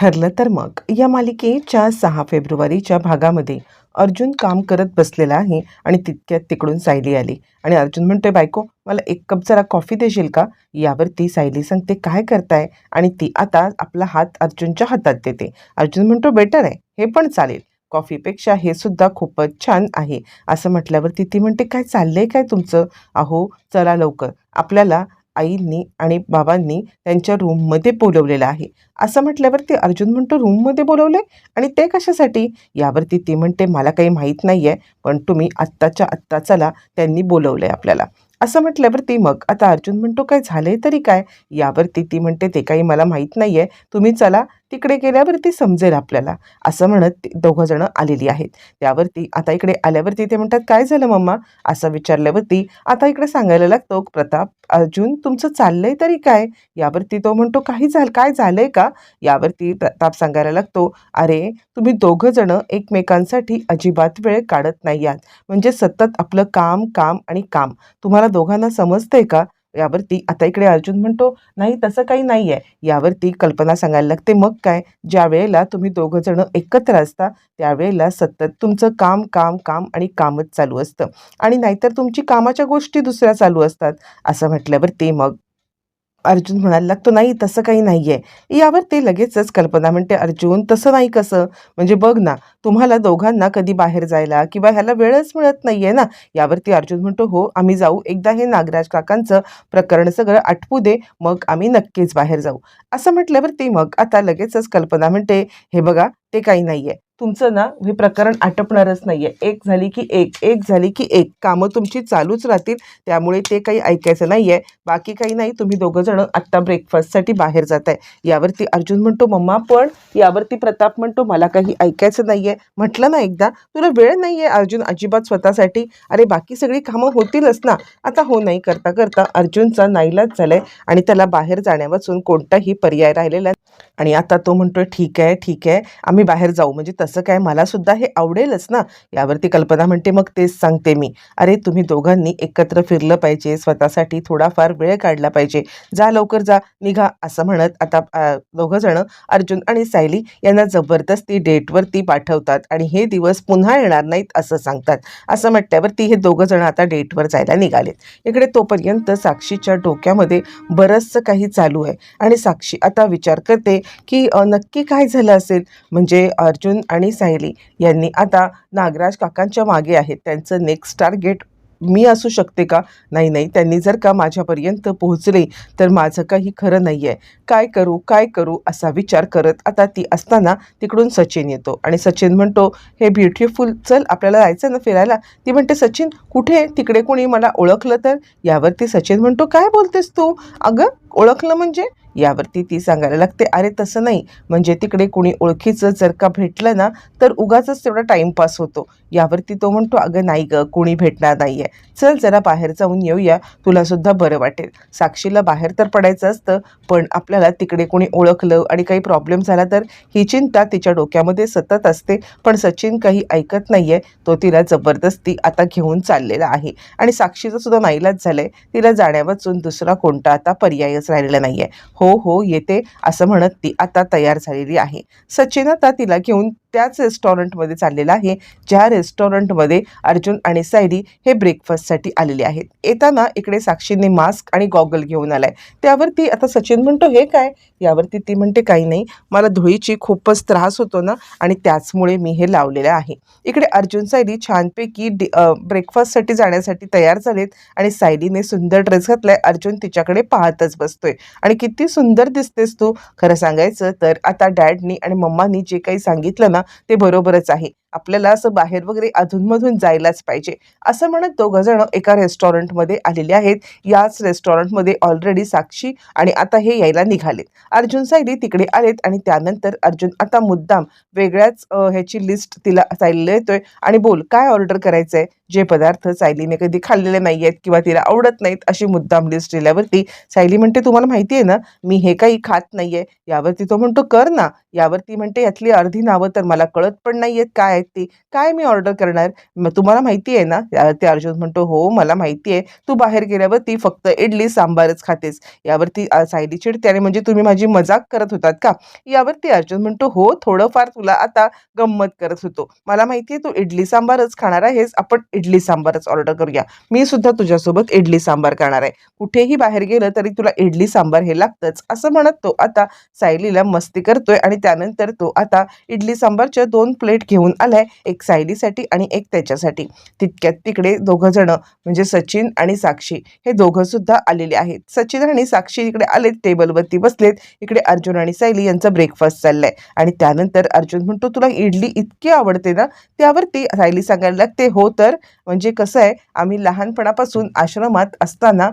ठरलं तर मग या मालिकेच्या 6 फेब्रुवारीच्या भागामध्ये अर्जुन काम करत बसलेला आहे आणि तितक्यात तिकडून सायली आली आणि अर्जुन म्हणतोय, बायको मला एक कप जरा कॉफी देशील का? यावरती सायली सांगते, काय करताय? आणि ती आता आपला हात अर्जुनच्या हातात देते. अर्जुन म्हणतो, बेटर आहे, हे पण चालेल, कॉफीपेक्षा हे सुद्धा खूपच छान आहे. असं म्हटल्यावरती ती म्हणते, काय चाललंय काय तुमचं? अहो चला लवकर, आपल्याला आईंनी आणि बाबांनी त्यांच्या रूममध्ये बोलवलेलं आहे. असं म्हटल्यावरती अर्जुन म्हणतो, रूममध्ये बोलवलंय आणि ते कशासाठी? यावरती ती म्हणते, मला काही माहीत नाही आहे, पण तुम्ही आत्ताच्या आत्ता चला, त्यांनी बोलवलंय आपल्याला. असं म्हटल्यावरती मग आता अर्जुन म्हणतो, काय झालंय तरी काय? यावरती ती म्हणते, ते काही मला माहीत नाही आहे, तुम्ही चला, तिकडे गेल्यावरती समजेल आपल्याला. असं म्हणत दोघं जण आलेली आहेत. त्यावरती आता इकडे आल्यावरती ते म्हणतात, काय झालं मम्मा? असं विचारल्यावरती आता इकडे सांगायला लागतो प्रताप, अर्जुन तुमचं चाललंय तरी काय? यावरती तो म्हणतो, काय झालंय का? यावरती प्रताप सांगायला लागतो, अरे तुम्ही दोघं जण एकमेकांसाठी अजिबात वेळ काढत नाही आहात. म्हणजे सतत आपलं काम काम आणि काम. तुम्हाला दोघांना समजतंय का? यावरती आता इकडे अर्जुन म्हणतो, नाही तसं काही नाही आहे. यावरती कल्पना सांगायला लागते, मग काय? ज्या वेळेला तुम्ही दोघं जण एकत्र असता त्यावेळेला सतत तुमचं काम काम काम आणि कामच चालू असतं आणि नाहीतर तुमची कामाच्या गोष्टी दुसऱ्या चालू असतात. असं म्हटल्यावरती मग अर्जुन म्हणायला लागतो, नाही तसं काही नाही आहे. यावर ते लगेचच कल्पना म्हणते, अर्जुन तसं नाही कसं? म्हणजे बघ ना, तुम्हाला दोघांना कधी बाहेर जायला किंवा ह्याला वेळच मिळत नाही आहे ना. यावरती अर्जुन म्हणतो, हो आम्ही जाऊ, एकदा हे नागराज काकांचं प्रकरण सगळं आटपू दे, मग आम्ही नक्कीच बाहेर जाऊ. असं म्हटल्यावरती मग आता लगेचच कल्पना म्हणते, हे बघा ते काही नाही आहे. तुमचं ना हे प्रकरण आटपणारच नाही आहे. एक झाली की एक, एक झाली की एक, कामं तुमची चालूच राहतील. त्यामुळे ते काही ऐकायचं नाही आहे. बाकी काही नाही, तुम्ही दोघं जण आत्ता ब्रेकफास्टसाठी बाहेर जात आहे. यावरती अर्जुन म्हणतो, मम्मा पण. यावरती प्रताप म्हणतो, मला काही ऐकायचं नाही आहे. म्हटलं ना एकदा, तुला वेळ नाही आहे अर्जुन अजिबात स्वतःसाठी. अरे बाकी सगळी कामं होतीलच ना. आता हो नाही करता करता अर्जुनचा नाईलाज झालाय आणि त्याला बाहेर जाण्यावाचून कोणताही पर्याय राहिलेला नाही. आणि आता तो म्हणतोय, ठीक आहे ठीक आहे, आम्ही बाहेर जाऊ. म्हणजे तसं काय, मला सुद्धा हे आवडेलच ना. यावरती कल्पना म्हणते, मग तेच सांगते मी. अरे तुम्ही दोघांनी एकत्र फिरलं पाहिजे, स्वतःसाठी थोडाफार वेळ काढला पाहिजे. जा लवकर जा, निघा. असं म्हणत आता दोघं जण अर्जुन आणि सायली यांना जबरदस्ती डेटवरती पाठवतात आणि हे दिवस पुन्हा येणार नाहीत असं सांगतात. असं म्हटल्यावरती हे दोघं जण आता डेटवर जायला निघालेत. इकडे तोपर्यंत साक्षीच्या डोक्यामध्ये बरंचसं काही चालू आहे आणि साक्षी आता विचार करते की नक्की काय झालं असेल. म्हणजे अर्जुन आणि सायली यांनी आता नागराज काकांच्या मागे आहेत. त्यांचं नेक्स्ट टार्गेट मी असू शकते का? नाही नाही, त्यांनी जर का माझ्यापर्यंत पोहोचले तर माझं काही खरं नाही आहे. काय करू असा विचार करत आता ती असताना तिकडून सचिन येतो आणि सचिन म्हणतो, हे ब्युटिफुल, चल आपल्याला जायचं ना फिरायला. ती म्हणते, सचिन कुठे? तिकडे कोणी मला ओळखलं तर? यावरती सचिन म्हणतो, काय बोलतेस तू? अगं ओळखलं म्हणजे? यावरती ती सांगायला लागते, अरे तसं नाही, म्हणजे तिकडे कोणी ओळखीचं जर का भेटलं ना तर उगाचच तेवढा टाईमपास होतो. यावरती तो म्हणतो, अगं नाही गं, कोणी भेटणार नाही आहे, चल जरा बाहेर जाऊन येऊया, तुलासुद्धा बरं वाटेल. साक्षीला बाहेर तर पडायचं असतं, पण आपल्याला तिकडे कोणी ओळखलं आणि काही प्रॉब्लेम झाला तर ही चिंता तिच्या डोक्यामध्ये सतत असते. पण सचिन काही ऐकत नाही आहे. तो तिला जबरदस्ती आता घेऊन चाललेला आहे आणि साक्षीचं सुद्धा नाईलाज झालं आहे. तिला जाण्यावाचून दुसरा कोणता आता पर्यायच राहिलेला नाही आहे. हो येते असं म्हणत ती आता तयार झालेली आहे. सचिन आता तिला घेऊन त्याच रेस्टॉरंटमध्ये चाललेला आहे, ज्या रेस्टॉरंटमध्ये अर्जुन आणि सायली हे ब्रेकफास्टसाठी आलेले आहेत. येताना इकडे साक्षीने मास्क आणि गॉगल घेऊन आलाय. त्यावरती आता सचिन म्हणतो, हे काय? यावरती ती म्हणते, काही नाही, मला धुळीची खूपच त्रास होतो ना आणि त्याचमुळे मी हे लावलेलं आहे. इकडे अर्जुन सायली छानपैकी ब्रेकफास्टसाठी जाण्यासाठी तयार झालेत आणि सायलीने सुंदर ड्रेस घातलाय. अर्जुन तिच्याकडे पाहतच बसतोय आणि किती सुंदर दिसतेस तू. खरं सांगायचं तर आता डॅडनी आणि मम्मानी जे काही सांगितलं ना ते बरोबरच आहे. आपल्याला असं बाहेर वगैरे अधूनमधून जायलाच पाहिजे. असं म्हणत दोघं जण एका रेस्टॉरंटमध्ये आलेले आहेत. याच रेस्टॉरंटमध्ये ऑलरेडी साक्षी आणि आता हे यायला निघालेत. अर्जुन सायली तिकडे आलेत आणि त्यानंतर अर्जुन आता मुद्दाम वेगळ्याच ह्याची लिस्ट तिला सायलीला येतोय आणि बोल काय ऑर्डर करायचं आहे. जे पदार्थ सायलीने कधी खाल्लेले नाही आहेत किंवा तिला आवडत नाहीत अशी मुद्दाम लिस्ट दिल्यावरती सायली म्हणते, तुम्हाला माहिती आहे ना मी हे काही खात नाहीये. यावरती तो म्हणतो, कर ना. यावरती म्हणते, यातली अर्धी नावं तर मला कळत पण नाहीयेत काय आहेत ती. काय मी ऑर्डर करणार? मग तुम्हाला माहिती आहे ना? यावरती अर्जुन म्हणतो, हो मला माहिती आहे. तू बाहेर गेल्यावरती फक्त इडली सांबारच खातेस. यावरती सायली चिडते आणि म्हणजे तुम्ही माझी मजाक करत होतात का? यावरती अर्जुन म्हणतो, हो थोडंफार तुला आता गंमत करत होतो. मला माहिती आहे तू इडली सांबारच खाणार आहेस. आपण इडली सांबारच ऑर्डर करूया. मी सुद्धा तुझ्यासोबत इडली सांबार खाणार आहे. कुठेही बाहेर गेलं तरी तुला इडली सांबार हे लागतंच. असं म्हणत तो आता सायलीला मस्ती करतोय आणि त्यानंतर तो आता इडली सांबारच्या 2 प्लेट घेऊन आलाय. एक सायलीसाठी आणि एक त्याच्यासाठी. तितक्यात तिकडे दोघं जण म्हणजे सचिन आणि साक्षी हे दोघं सुद्धा आलेले आहेत. सचिन आणि साक्षी इकडे आलेत, टेबलवरती बसलेत. इकडे अर्जुन आणि सायली यांचा ब्रेकफास्ट चाललाय आणि त्यानंतर अर्जुन म्हणतो, तुला इडली इतकी आवडते ना? त्यावरती सायली सांगायला लागते, हो तर म्हणजे कसं आहे, आम्ही लहानपणापासून आश्रमात असताना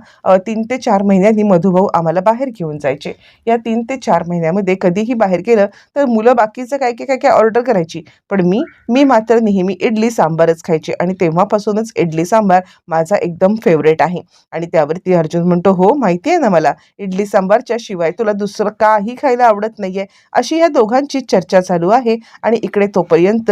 3 ते 4 महिन्यांनी मधुभाऊ आम्हाला बाहेर घेऊन जायचे. या 3 ते 4 महिन्यामध्ये कधीही बाहेर गेलं तर मुलं बाकीचं काय ऑर्डर करायची. पण मी मात्र नेहमी इडली सांबारच खायचे आणि तेव्हापासूनच इडली सांबार माझा एकदम फेवरेट आहे. आणि त्यावरती अर्जुन म्हणतो, हो माहिती आहे ना मला, इडली सांबारच्या शिवाय तुला दुसरं काही खायला आवडत नाहीये. अशी या दोघांची चर्चा चालू आहे आणि इकडे तोपर्यंत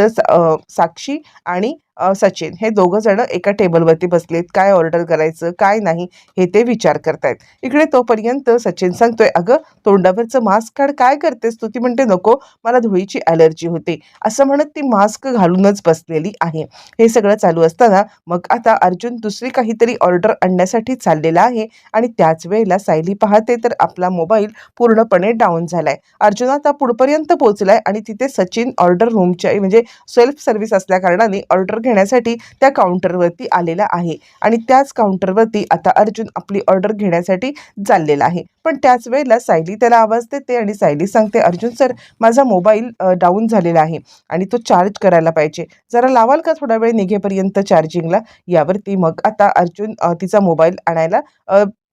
साक्षी आणि सचिन हे दोघं जण एका टेबलवरती बसलेत. काय ऑर्डर करायचं काय नाही हे ते विचार करतायत. इकडे तोपर्यंत सचिन सांगतोय, अगं तोंडावरचं मास्क काढ, काय करतेस तू? ती म्हणते, नको मला धुळीची ॲलर्जी होते. असं म्हणत ती मास्क घालूनच बसलेली आहे. हे सगळं चालू असताना मग आता अर्जुन दुसरी काहीतरी ऑर्डर आणण्यासाठी चाललेला आहे आणि त्याच वेळेला सायली पाहते तर आपला मोबाईल पूर्णपणे डाऊन झालाय. अर्जुन आता पुढपर्यंत पोहोचलाय आणि तिथे सचिन ऑर्डर रूमच्या म्हणजे सेल्फ सर्व्हिस असल्या कारणाने ऑर्डर घेण्यासाठी त्या काउंटरवरती आलेला आहे आणि त्याच काउंटरवरती आता अर्जुन आपली ऑर्डर घेण्यासाठी चाललेला आहे. पण त्याच वेळेला सायली त्याला आवाज देते आणि सायली सांगते, अर्जुन सर माझा मोबाईल डाऊन झालेला आहे आणि तो चार्ज करायला पाहिजे. जरा लावाल का थोडा वेळ निघेपर्यंत चार्जिंगला? यावरती मग आता अर्जुन तिचा मोबाईल आणायला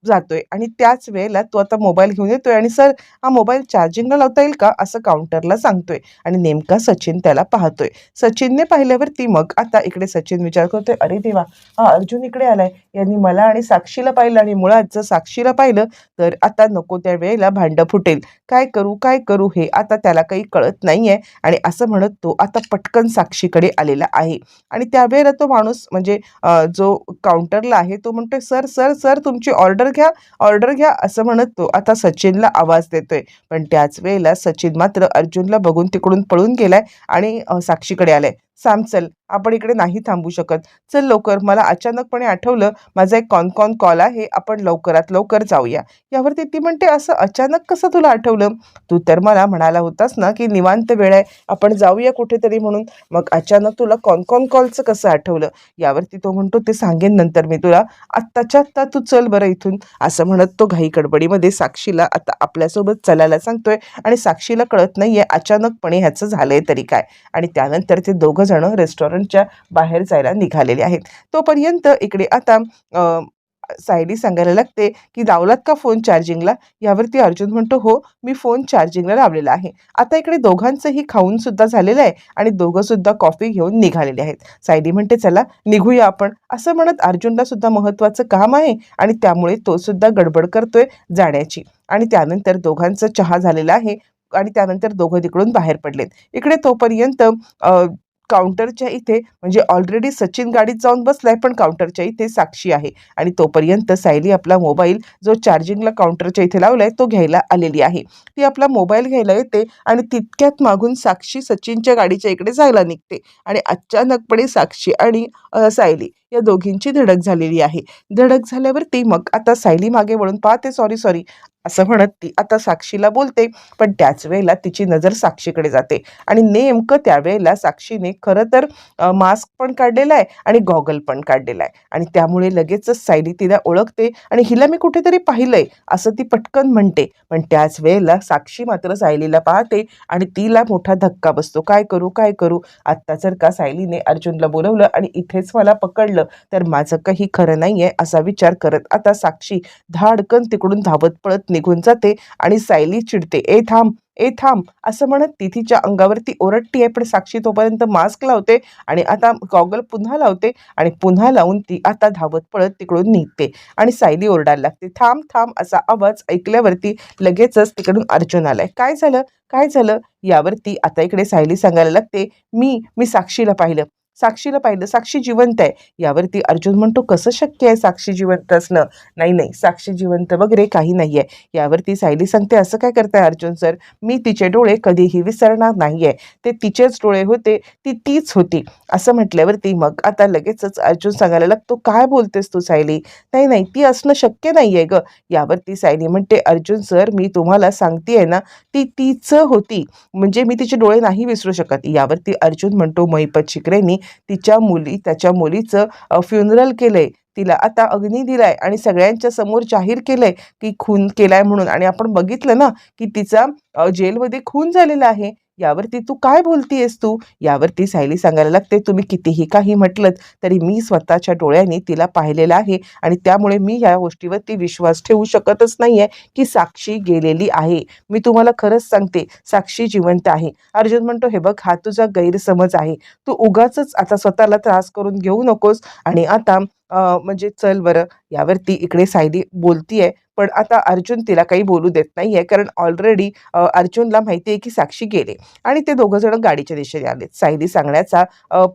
जातोय आणि त्याच वेळेला तो आता मोबाईल घेऊन येतोय आणि सर हा मोबाईल चार्जिंगला लावता येईल का असं काउंटरला सांगतोय आणि नेमका सचिन त्याला पाहतोय. सचिनने पाहिल्यावरती मग आता इकडे सचिन विचार करतोय, अरे देवा, हा अर्जुन इकडे आलाय. यांनी मला आणि साक्षीला पाहिलं आणि मुळात जर साक्षीला पाहिलं तर आता नको त्या वेळेला भांडं फुटेल. काय करू हे आता त्याला काही कळत नाहीये आणि असं म्हणत तो आता पटकन साक्षीकडे आलेला आहे आणि त्यावेळेला तो माणूस म्हणजे जो काउंटरला आहे तो म्हणतोय, सर सर सर तुमची ऑर्डर घ्या असं म्हणत तो आता सचिनला आवाज देतोय. पण त्याच वेळेला सचिन मात्र अर्जुनला बघून तिकडून पळून गेलाय आणि साक्षीकडे आलाय. साम चल, आपण इकडे नाही थांबू शकत. चल लवकर, मला अचानकपणे आठवलं माझा एक कॉल आहे, आपण लवकरात लवकर जाऊया. यावरती ती म्हणते, असं अचानक कसं तुला आठवलं? तू तर मला म्हणाला होतास ना की निवांत वेळ आहे, आपण जाऊया कुठेतरी म्हणून. मग अचानक तुला कॉलचं कसं आठवलं? यावरती तो म्हणतो, ते सांगेन नंतर मी तुला, आत्ताच्या आत्ता तू चल बरं इथून. असं म्हणत तो घाई गडबडीमध्ये साक्षीला आता आपल्यासोबत चलायला सांगतोय आणि साक्षीला कळत नाहीये अचानकपणे ह्याचं झालंय तरी काय. आणि त्यानंतर ते दोघं जण रेस्टॉरंटच्या बाहेर जायला निघालेले आहेत. तोपर्यंत इकडे आता सायली सांगायला लागते की लावलात का फोन चार्जिंगला? यावरती अर्जुन म्हणतो, हो मी फोन चार्जिंगला लावलेला आहे. आता इकडे दोघांचंही खाऊन सुद्धा झालेलं आहे आणि दोघं सुद्धा कॉफी घेऊन निघालेले आहेत. सायली म्हणते, चला निघूया आपण. असं म्हणत अर्जुनला सुद्धा महत्त्वाचं काम आहे आणि त्यामुळे तो सुद्धा गडबड करतोय जाण्याची. आणि त्यानंतर दोघांचं चहा झालेला आहे आणि त्यानंतर दोघं तिकडून बाहेर पडलेत. इकडे तोपर्यंत काउंटरच्या इथे म्हणजे ऑलरेडी सचिन गाडीत जाऊन बसलाय पण काउंटरच्या इथे साक्षी आहे आणि तोपर्यंत सायली आपला मोबाईल जो चार्जिंगला काउंटरच्या इथे लावलाय तो घ्यायला आलेली आहे. ती आपला मोबाईल घ्यायला येते आणि तितक्यात मागून साक्षी सचिनच्या गाडीच्या इकडे जायला निघते आणि अचानकपणे साक्षी आणि सायली या दोघींची धडक झालेली आहे. धडक झाल्यावरती मग आता सायली मागे वळून पाहते, सॉरी सॉरी असं म्हणत ती आता साक्षीला बोलते. पण त्याच वेळेला तिची नजर साक्षीकडे जाते आणि नेमकं त्यावेळेला साक्षीने खरं तर मास्क पण काढलेला आहे आणि गॉगल पण काढलेला आहे आणि त्यामुळे लगेचच सायली तिला ओळखते आणि हिला मी कुठेतरी पाहिलंय असं ती पटकन म्हणते. पण त्याच वेळेला साक्षी मात्र सायलीला पाहते आणि तिला मोठा धक्का बसतो. काय करू आत्ता जर का सायलीने अर्जुनला बोलवलं आणि इथेच मला पकडलं तर माझं काही खरं नाहीये असा विचार करत आता साक्षी धाडकन तिकडून धावत पळत निघून जाते आणि सायली चिडते, ए थांब, ए थांब असं म्हणत ती तिच्या अंगावरती ओरडतीये, पण साक्षी तोपर्यंत मास्क लावते आणि आता गॉगल पुन्हा लावते आणि पुन्हा लावून ती आता धावत पळत तिकडून निघते आणि सायली ओरडायला लागते, थांब थांब असा आवाज ऐकल्यावरती लगेचच तिकडून अर्जुन आलाय. काय झालं काय झालं यावरती आता इकडे सायली सांगायला लागते, मी साक्षीला पाहिलं, साक्षीला पाहिलं, साक्षी जिवंत आहे. यावरती अर्जुन म्हणतो, कसं शक्य आहे साक्षी जिवंत असणं? नाही नाही, साक्षी जिवंत वगैरे काही नाहीये. यावरती सायली सांगते, असं काय करताय अर्जुन सर? मी तिचे डोळे कधीही विसरणार नाहीये. ते तिचेच डोळे होते, ती तीच होती. असं म्हटल्यावरती मग आता लगेचच अर्जुन सांगायला लागतो, काय बोलतेस तू सायली? नाही नाही, ती असणं शक्य नाहीये ग. यावरती सायली म्हणते, अर्जुन सर मी तुम्हाला सांगतेय ना, ती तीच होती, म्हणजे मी तिचे डोळे नाही विसरू शकत. यावरती अर्जुन म्हणतो, महिपत शिकरेंनी त्याच्या मुलीचं फ्युनरल केलंय, तिला आता अग्नी दिलाय आणि सगळ्यांच्या समोर जाहीर केलंय की खून केलाय म्हणून, आणि आपण बघितलं ना की तिचा जेलमध्ये खून झालेला आहे. यावरती तू काय बोलतीयस तू? यावरती सायली सांगायला लागते, तुम्ही कितीही काही म्हटलं तरी मी स्वतःच्या डोळ्यांनी तिला पाहिलेलं आहे आणि त्यामुळे मी या गोष्टीवरती विश्वास ठेवू शकतच नाहीये की साक्षी गेलेली आहे. मी तुम्हाला खरंच सांगते, साक्षी जिवंत आहे. अर्जुन म्हणतो, हे बघ हा तुझा गैरसमज आहे, तू उगाचच आता स्वतःला त्रास करून घेऊ नकोस आणि आता म्हणजे चल बरं. यावरती इकडे सायली बोलतीये, पण आता अर्जुन तिला काही बोलू देत नाहीये, कारण ऑलरेडी अर्जुनला माहिती आहे की साक्षी गेले आणि ते दोघं जण गाडीच्या दिशेने आले. सायली सांगण्याचा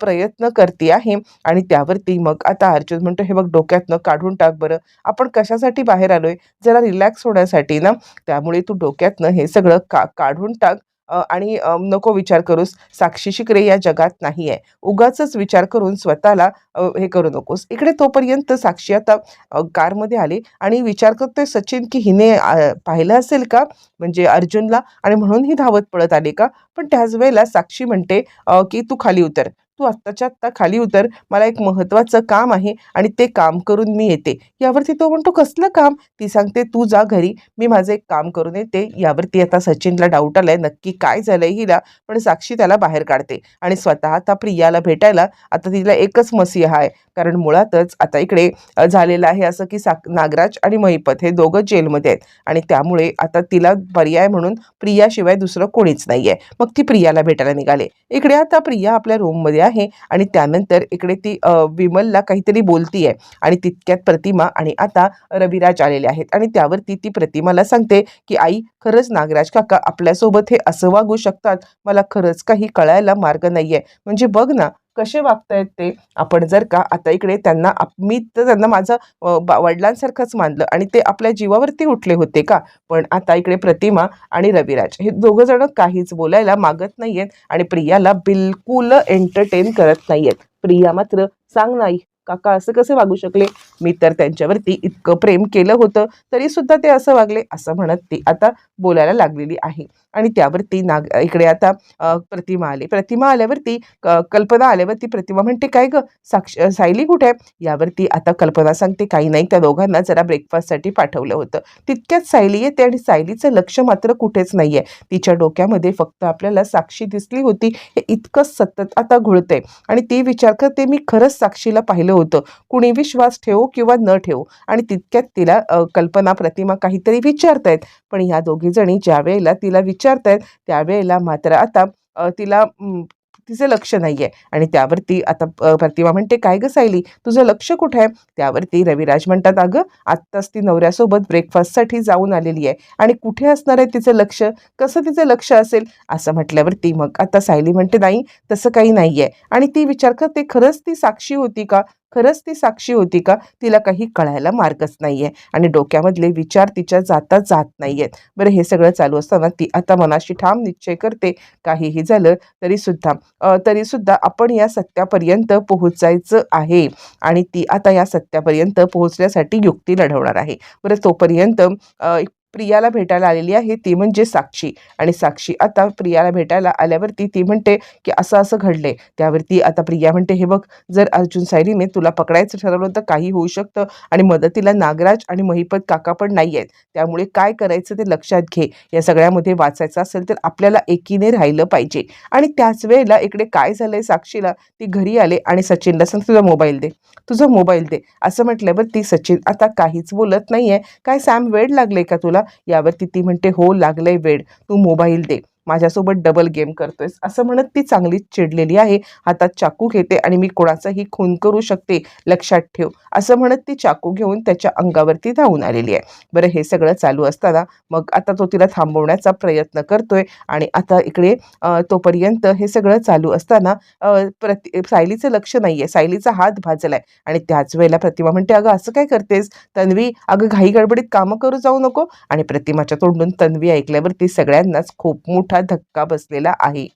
प्रयत्न करते आहे आणि त्यावरती मग आता अर्जुन म्हणतो, हे बघ डोक्यातनं काढून टाक बरं, आपण कशासाठी बाहेर आलोय? जरा रिलॅक्स होण्यासाठी ना, त्यामुळे तू डोक्यातनं हे सगळं काढून टाक आणि नको विचार करूस, साक्षी शिकरे या जगात नाही आहे. उगाचच विचार करून स्वतःला हे करू नकोस. इकडे तोपर्यंत साक्षी आता कारमध्ये आली आणि विचार करतोय सचिन की हिने पाहिलं असेल का म्हणजे अर्जुनला, आणि म्हणून ही धावत पळत आली का? पण त्याच वेळेला साक्षी म्हणते की तू खाली उतर, तू आत्ताच्या आत्ता खाली उतर, मला एक महत्त्वाचं काम आहे आणि ते काम करून मी येते. यावरती तो म्हणतो, कसलं काम? ती सांगते, तू जा घरी, मी माझं एक काम करून येते. यावरती आता सचिनला डाऊट आलाय नक्की काय झालंय हिला, पण साक्षी त्याला बाहेर काढते आणि स्वतः आता प्रियाला भेटायला आता तिला एकच मसिहा आहे, कारण मुळातच आता इकडे झालेलं आहे असं की नागराज आणि महिपत हे दोघं जेलमध्ये आहेत आणि त्यामुळे आता तिला पर्याय म्हणून प्रियाशिवाय दुसरं कोणीच नाहीये. मग ती प्रियाला भेटायला निघाले. इकडे आता प्रिया आपल्या रूममध्ये आहे आणि त्यानंतर इकडे ती विमलला काहीतरी बोलतीये आणि तितक्यात प्रतिमा आणि आता रविराज आलेले आहेत आणि त्यावरती ती प्रतिमाला सांगते की आई, खरंच नागराज काका आपल्यासोबत हे असं वागू शकतात, मला खरंच काही कळायला मार्ग नाहीये. म्हणजे बघ ना कसे वागतायत ते. आपण जर का आता इकडे त्यांना मी तर त्यांना माझं वडिलांसारखंच मानलं आणि ते आपल्या जीवावरती उठले होते का? पण आता इकडे प्रतिमा आणि रविराज हे दोघं जण काहीच बोलायला मागत नाहीयेत आणि प्रियाला बिलकुल एंटरटेन करत नाहीयेत. प्रिया मात्र, सांग नाही काका असं कसे वागू शकले? मी तर त्यांच्यावरती इतकं प्रेम केलं होतं तरी सुद्धा ते असं वागले, असं म्हणत ती आता बोलायला लागलेली आहे. आणि त्यावरती इकडे आता प्रतिमा आली. प्रतिमा आल्यावरती कल्पना आल्यावरती प्रतिमा म्हणते, काय ग सायली कुठे आहे? यावरती आता कल्पना सांगते, काही नाही, त्या दोघांना जरा ब्रेकफास्टसाठी पाठवलं होतं. तितक्यात सायली येते आणि सायलीचं लक्ष मात्र कुठेच नाहीये. तिच्या डोक्यामध्ये फक्त आपल्याला साक्षी दिसली होती हे इतकं सतत आता घुळतंय आणि ती विचार करते, मी खरंच साक्षीला पाहिलं होतं, कुणी विश्वास ठेवो किंवा न ठेवो. आणि तितक्यात तिला कल्पना प्रतिमा काहीतरी विचारतायत, पण ह्या दोघी जणी ज्या वेळेला तिला विचारतायत त्यावेळेला मात्र आता तिला तिचं लक्ष नाहीये आणि त्यावरती आता प्रतिमा म्हणते, काय ग सायली तुझं लक्ष कुठे आहे? त्यावरती रविराज म्हणतात, अगं आत्ताच ती नवऱ्यासोबत ब्रेकफास्टसाठी जाऊन आलेली आहे आणि कुठे असणार आहे तिचं लक्ष? कसं तिचं लक्ष असेल? असं म्हटल्यावरती मग आता सायली म्हणते, नाही तसं काही नाहीये. आणि ती विचार करते, खरंच ती साक्षी होती का? खरंच ती साक्षी होती का? तिला काही कळायला मार्गच नाहीये आणि डोक्यामधले विचार तिच्या जात नाहीयेत. बरं, हे सगळं चालू असताना ती आता मनाशी ठाम निश्चय करते, काहीही झालं तरी सुद्धा आपण या सत्यापर्यंत पोहोचायचं आहे आणि ती आता या सत्यापर्यंत पोहोचण्यासाठी युक्ती लढवणार आहे. बरं, तोपर्यंत प्रियाला भेटायला आलेली आहे ती म्हणजे साक्षी आणि साक्षी आता प्रियाला भेटायला आल्यावरती ती म्हणते की असं असं घडलंय. त्यावरती आता प्रिया म्हणते, हे बघ, जर अर्जुन सायलीने तुला पकडायचं ठरवलं तर काही होऊ शकतं आणि मदतीला नागराज आणि महिपत काका पण नाही आहेत, त्यामुळे काय करायचं ते लक्षात घे. या सगळ्यामध्ये वाचायचं असेल तर आपल्याला एकीने राहिलं पाहिजे. आणि त्याच वेळेला इकडे काय झालंय साक्षीला, ती घरी आले आणि सचिनला सांग, तुझा मोबाईल दे असं म्हटल्यावर ती सचिन आता काहीच बोलत नाहीये. काय सॅम, वेड लागले का तुला? तुला? यावरती ती म्हणते, हो लागलंय वेड, तू मोबाईल दे, माझ्यासोबत डबल गेम करतोयस, असं म्हणत ती चांगलीच चिडलेली आहे. हातात चाकू घेते आणि मी कोणाचाही खून करू शकते, लक्षात ठेव, असं म्हणत ती चाकू घेऊन त्याच्या अंगावरती धावून आलेली आहे. बरं, हे सगळं चालू असताना मग आता तो तिला थांबवण्याचा प्रयत्न करतोय आणि आता इकडे तोपर्यंत हे सगळं चालू असताना सायलीचं लक्ष नाहीये, सायलीचा हात भाजलाय आणि त्याच वेळेला प्रतिमा म्हणते, अगं असं काय करतेस तन्वी, अगं घाई गडबडीत कामं करू जाऊ नको. आणि प्रतिमाच्या तोंडून तन्वी ऐकल्यावरती सगळ्यांनाच खूप मोठा धक्का बसलेला आहे.